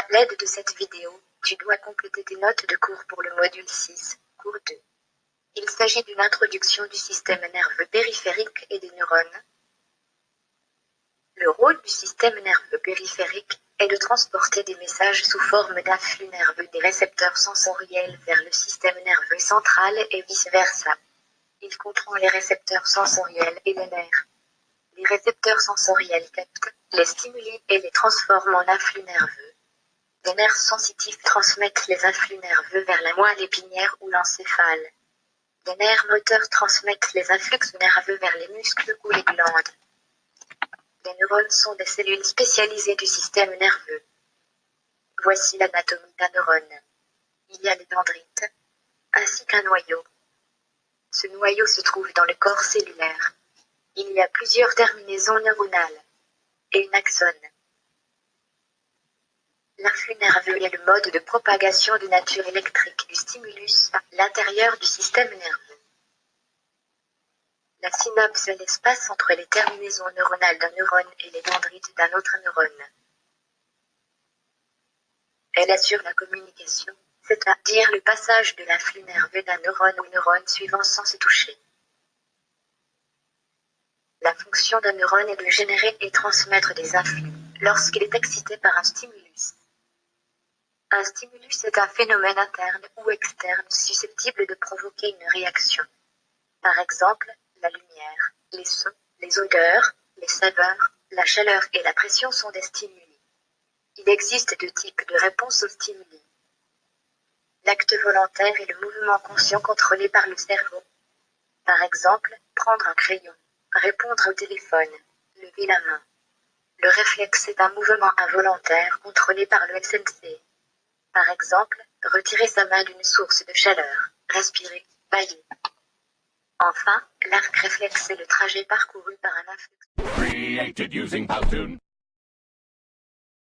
À l'aide de cette vidéo, tu dois compléter tes notes de cours pour le module 6, cours 2. Il s'agit d'une introduction du système nerveux périphérique et des neurones. Le rôle du système nerveux périphérique est de transporter des messages sous forme d'influx nerveux des récepteurs sensoriels vers le système nerveux central et vice-versa. Il comprend les récepteurs sensoriels et les nerfs. Les récepteurs sensoriels captent les stimuli et les transforment en influx nerveux. Les nerfs sensitifs transmettent les influx nerveux vers la moelle épinière ou l'encéphale. Les nerfs moteurs transmettent les influx nerveux vers les muscles ou les glandes. Les neurones sont des cellules spécialisées du système nerveux. Voici l'anatomie d'un neurone. Il y a les dendrites, ainsi qu'un noyau. Ce noyau se trouve dans le corps cellulaire. Il y a plusieurs terminaisons neuronales et une axone. L'influx nerveux est le mode de propagation de nature électrique du stimulus à l'intérieur du système nerveux. La synapse est l'espace entre les terminaisons neuronales d'un neurone et les dendrites d'un autre neurone. Elle assure la communication, c'est-à-dire le passage de l'influx nerveux d'un neurone au neurone suivant sans se toucher. La fonction d'un neurone est de générer et transmettre des influx lorsqu'il est excité par un stimulus. Un stimulus est un phénomène interne ou externe susceptible de provoquer une réaction. Par exemple, la lumière, les sons, les odeurs, les saveurs, la chaleur et la pression sont des stimuli. Il existe deux types de réponses aux stimuli. L'acte volontaire est le mouvement conscient contrôlé par le cerveau. Par exemple, prendre un crayon, répondre au téléphone, lever la main. Le réflexe est un mouvement involontaire contrôlé par le SNC. Par exemple, retirer sa main d'une source de chaleur, respirer, bâiller. Enfin, l'arc réflexe est le trajet parcouru par un influx.